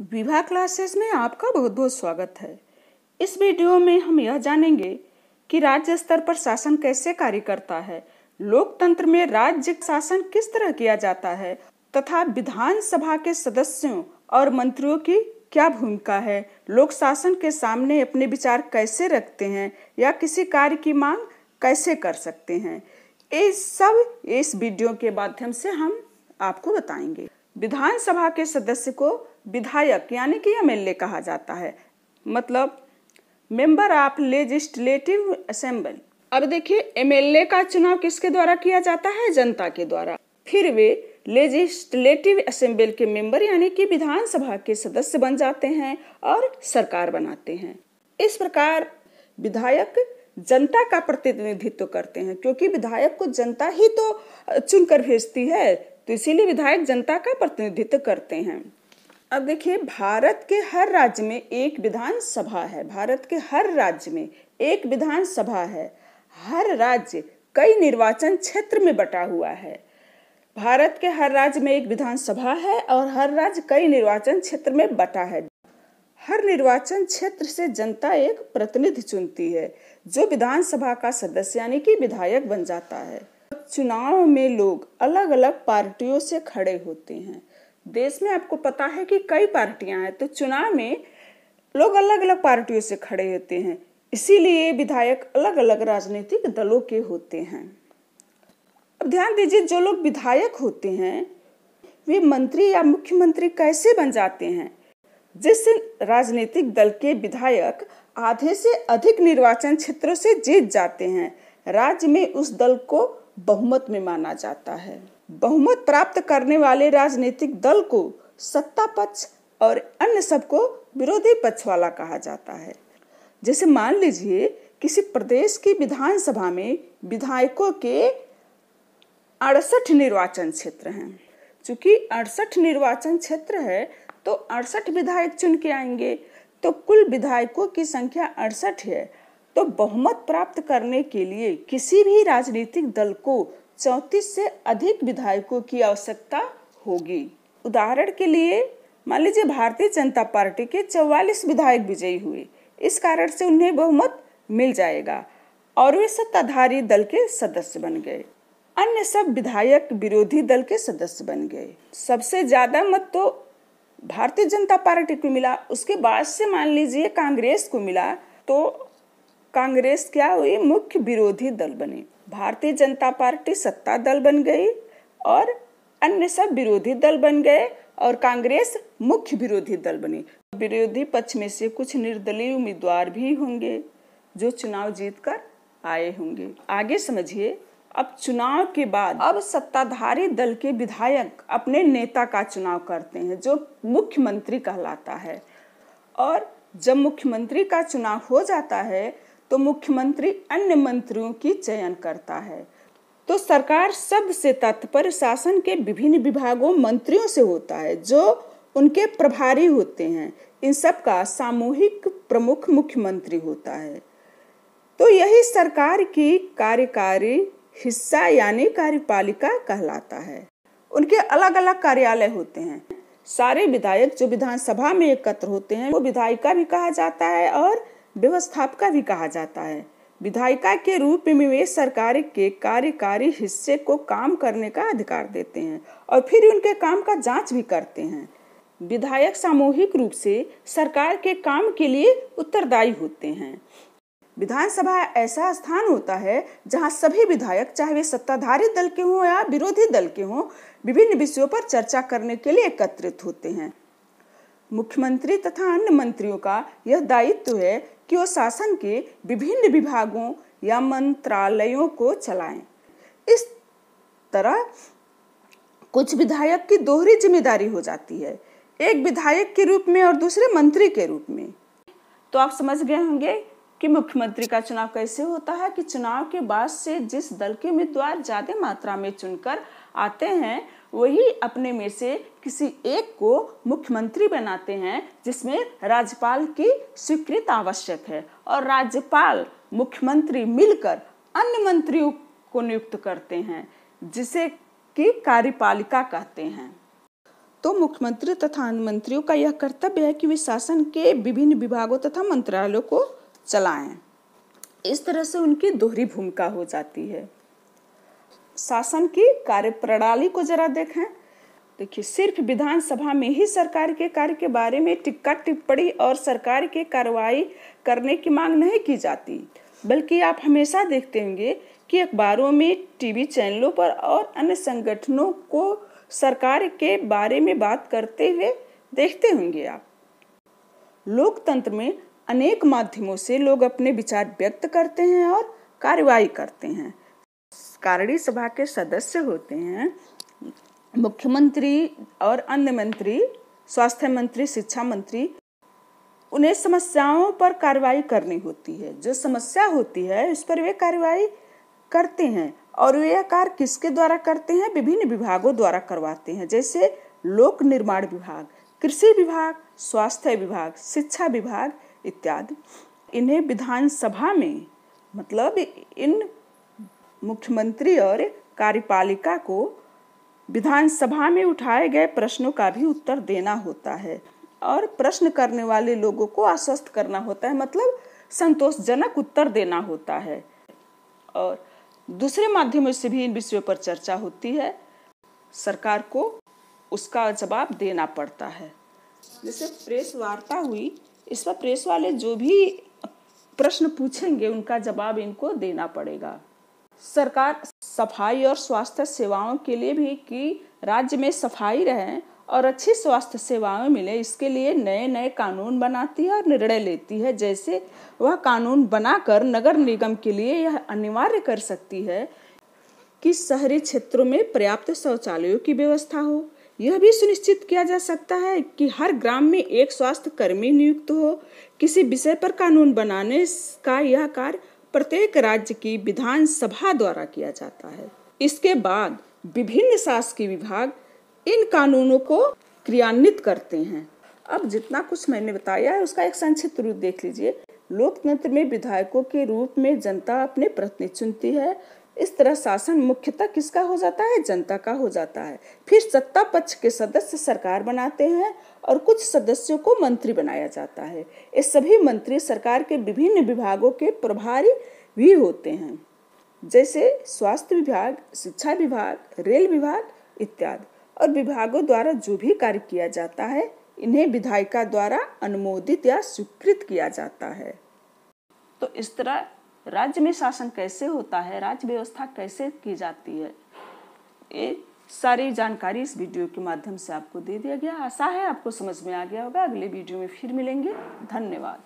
Vibha classes में आपका बहुत बहुत स्वागत है। इस वीडियो में हम यह जानेंगे कि राज्य स्तर पर शासन कैसे कार्य करता है, लोकतंत्र में राज्य शासन किस तरह किया जाता है तथा विधानसभा के सदस्यों और मंत्रियों की क्या भूमिका है, लोक शासन के सामने अपने विचार कैसे रखते हैं या किसी कार्य की मांग कैसे कर सकते हैं। ये सब इस वीडियो के माध्यम से हम आपको बताएंगे। विधानसभा के सदस्य को विधायक यानी कि एमएलए कहा जाता है, मतलब मेंबर ऑफ लेजिस्लेटिव असेंबली। अब देखिए, एमएलए का चुनाव किसके द्वारा किया जाता है? जनता के द्वारा। फिर वे लेजिस्लेटिव असेंबली के मेंबर यानी कि विधानसभा के सदस्य बन जाते हैं और सरकार बनाते हैं। इस प्रकार विधायक जनता का प्रतिनिधित्व करते हैं, क्योंकि विधायक को जनता ही तो चुनकर भेजती है, तो इसीलिए विधायक जनता का प्रतिनिधित्व करते हैं। अब देखिए, भारत के हर राज्य में एक विधानसभा है। भारत के हर राज्य में एक विधानसभा है। हर राज्य कई निर्वाचन क्षेत्र में बटा हुआ है। भारत के हर राज्य में एक विधानसभा है और हर राज्य कई निर्वाचन क्षेत्र में बटा है। हर निर्वाचन क्षेत्र से जनता एक प्रतिनिधि चुनती है, जो विधानसभा का सदस्य यानी कि विधायक बन जाता है। चुनाव में लोग अलग अलग पार्टियों से खड़े होते हैं। देश में आपको पता है कि कई पार्टियां हैं, तो चुनाव में लोग अलग अलग पार्टियों से खड़े होते हैं। इसीलिए विधायक अलग अलग राजनीतिक दलों के होते हैं। अब ध्यान दीजिए, जो लोग विधायक होते हैं वे मंत्री या मुख्यमंत्री कैसे बन जाते हैं? जिस राजनीतिक दल के विधायक आधे से अधिक निर्वाचन क्षेत्रों से जीत जाते हैं, राज्य में उस दल को बहुमत में माना जाता है। बहुमत प्राप्त करने वाले राजनीतिक दल को सत्ता पक्ष और अन्य सबको विरोधी पक्ष वाला कहा जाता है। जैसे मान लीजिए, किसी प्रदेश की विधानसभा में विधायकों के 68 निर्वाचन क्षेत्र हैं। चूंकि 68 निर्वाचन क्षेत्र है तो 68 विधायक चुन के आएंगे, तो कुल विधायकों की संख्या 68 है। तो बहुमत प्राप्त करने के लिए किसी भी राजनीतिक दल को 34 से अधिक विधायकों की आवश्यकता होगी। उदाहरण के लिए मान लीजिए, भारतीय जनता पार्टी के 44 विधायक विजयी हुए, इस कारण से उन्हें बहुमत मिल जाएगा और वे सत्ताधारी दल के सदस्य बन गए। अन्य सब विधायक विरोधी दल के सदस्य बन गए। सबसे ज्यादा मत तो भारतीय जनता पार्टी को मिला, उसके बाद से मान लीजिए कांग्रेस को मिला, तो कांग्रेस क्या हुई? मुख्य विरोधी दल बनी। भारतीय जनता पार्टी सत्ता दल बन गई और अन्य सब विरोधी दल बन गए और कांग्रेस मुख्य विरोधी दल बनी। विरोधी पक्ष में से कुछ निर्दलीय उम्मीदवार भी होंगे जो चुनाव जीतकर आए होंगे। आगे समझिए, अब चुनाव के बाद अब सत्ताधारी दल के विधायक अपने नेता का चुनाव करते हैं, जो मुख्यमंत्री कहलाता है। और जब मुख्यमंत्री का चुनाव हो जाता है तो मुख्यमंत्री अन्य मंत्रियों की चयन करता है। तो सरकार शब्द से तात्पर्य शासन के विभिन्न विभागों मंत्रियों से होता है, जो उनके प्रभारी होते हैं। इन सब का सामूहिक प्रमुख मुख्यमंत्री होता है। तो यही सरकार की कार्यकारी हिस्सा यानी कार्यपालिका कहलाता है। उनके अलग अलग कार्यालय होते हैं। सारे विधायक जो विधानसभा में एकत्र होते हैं वो विधायिका भी कहा जाता है और व्यवस्थापिका भी कहा जाता है। विधायिका के रूप में वे सरकार के कार्यकारी हिस्से को काम करने का अधिकार देते हैं और फिर उनके काम का जांच भी करते हैं। विधायक सामूहिक रूप से सरकार के काम के लिए उत्तरदायी होते हैं। विधानसभा ऐसा स्थान होता है जहां सभी विधायक, चाहे वे सत्ताधारी दल के हों या विरोधी दल के हों, विभिन्न विषयों पर चर्चा करने के लिए एकत्रित होते हैं। मुख्यमंत्री तथा अन्य मंत्रियों का यह दायित्व है कि वो शासन के विभिन्न विभागों या मंत्रालयों को चलाएं। इस तरह कुछ विधायक की दोहरी जिम्मेदारी हो जाती है, एक विधायक के रूप में और दूसरे मंत्री के रूप में। तो आप समझ गए होंगे कि मुख्यमंत्री का चुनाव कैसे होता है कि चुनाव के बाद से जिस दल के उम्मीदवार ज्यादा मात्रा में चुनकर आते हैं वही अपने में से किसी एक को मुख्यमंत्री बनाते हैं, जिसमें राज्यपाल की स्वीकृति आवश्यक है और राज्यपाल मुख्यमंत्री मिलकर अन्य मंत्रियों को नियुक्त करते हैं, जिसे कि कार्यपालिका कहते हैं। तो मुख्यमंत्री तथा अन्य मंत्रियों का यह कर्तव्य है कि वे शासन के विभिन्न विभागों तथा मंत्रालयों को चलाएं। इस तरह से उनकी दोहरी भूमिका हो जाती है। शासन की कार्यप्रणाली को जरा देखें। देखिए, सिर्फ विधानसभा में ही सरकार के कार्य के बारे में टिक्का टिप्पणी और सरकार की कार्रवाई करने की मांग नहीं की जाती, बल्कि आप हमेशा देखते होंगे कि अखबारों में, टीवी चैनलों पर और अन्य संगठनों को सरकार के बारे में बात करते हुए देखते होंगे आप। लोकतंत्र में अनेक माध्यमों से लोग अपने विचार व्यक्त करते हैं और कार्रवाई करते हैं। कार्यकारी सभा के सदस्य होते हैं मुख्यमंत्री और अन्य मंत्री, स्वास्थ्य मंत्री, शिक्षा मंत्री। उन्हें समस्याओं पर कार्रवाई करनी होती है। जो समस्या होती है उस पर वे कार्रवाई करते हैं और वे कार्य किसके द्वारा करते हैं? विभिन्न विभागों द्वारा करवाते हैं, जैसे लोक निर्माण विभाग, कृषि विभाग, स्वास्थ्य विभाग, शिक्षा विभाग इत्यादि। इन्हें विधानसभा में, मतलब इन मुख्यमंत्री और कार्यपालिका को विधानसभा में उठाए गए प्रश्नों का भी उत्तर देना होता है और प्रश्न करने वाले लोगों को आश्वस्त करना होता है, मतलब संतोषजनक उत्तर देना होता है। और दूसरे माध्यमों से भी इन विषयों पर चर्चा होती है। सरकार को उसका जवाब देना पड़ता है। जैसे प्रेस वार्ता हुई, इस पर प्रेस वाले जो भी प्रश्न पूछेंगे उनका जवाब इनको देना पड़ेगा। सरकार सफाई और स्वास्थ्य सेवाओं के लिए भी कि राज्य में सफाई रहे और अच्छी स्वास्थ्य सेवाएं मिले, इसके लिए नए नए कानून बनाती है और निर्णय लेती है। जैसे वह कानून बनाकर नगर निगम के लिए यह अनिवार्य कर सकती है कि शहरी क्षेत्रों में पर्याप्त शौचालयों की व्यवस्था हो। यह भी सुनिश्चित किया जा सकता है कि हर ग्राम में एक स्वास्थ्य कर्मी नियुक्त हो। किसी विषय पर कानून बनाने का यह कार्य प्रत्येक राज्य की विधानसभा द्वारा किया जाता है। इसके बाद विभिन्न शासकीय विभाग इन कानूनों को क्रियान्वित करते हैं। अब जितना कुछ मैंने बताया है उसका एक संक्षिप्त रूप देख लीजिए। लोकतंत्र में विधायकों के रूप में जनता अपने प्रतिनिधि चुनती है। इस तरह शासन मुख्यतः किसका हो जाता है? जनता का हो जाता है। फिर सत्ता पक्ष के सदस्य सरकार बनाते हैं और कुछ सदस्यों को मंत्री बनाया जाता है। ये सभी मंत्री सरकार के विभिन्न विभागों के प्रभारी भी होते हैं, जैसे स्वास्थ्य विभाग, शिक्षा विभाग, रेल विभाग इत्यादि। और विभागों द्वारा जो भी कार्य किया जाता है इन्हें विधायिका द्वारा अनुमोदित या स्वीकृत किया जाता है। तो इस तरह राज्य में शासन कैसे होता है, राज्य व्यवस्था कैसे की जाती है, ये सारी जानकारी इस वीडियो के माध्यम से आपको दे दिया गया। आशा है आपको समझ में आ गया होगा। अगले वीडियो में फिर मिलेंगे। धन्यवाद।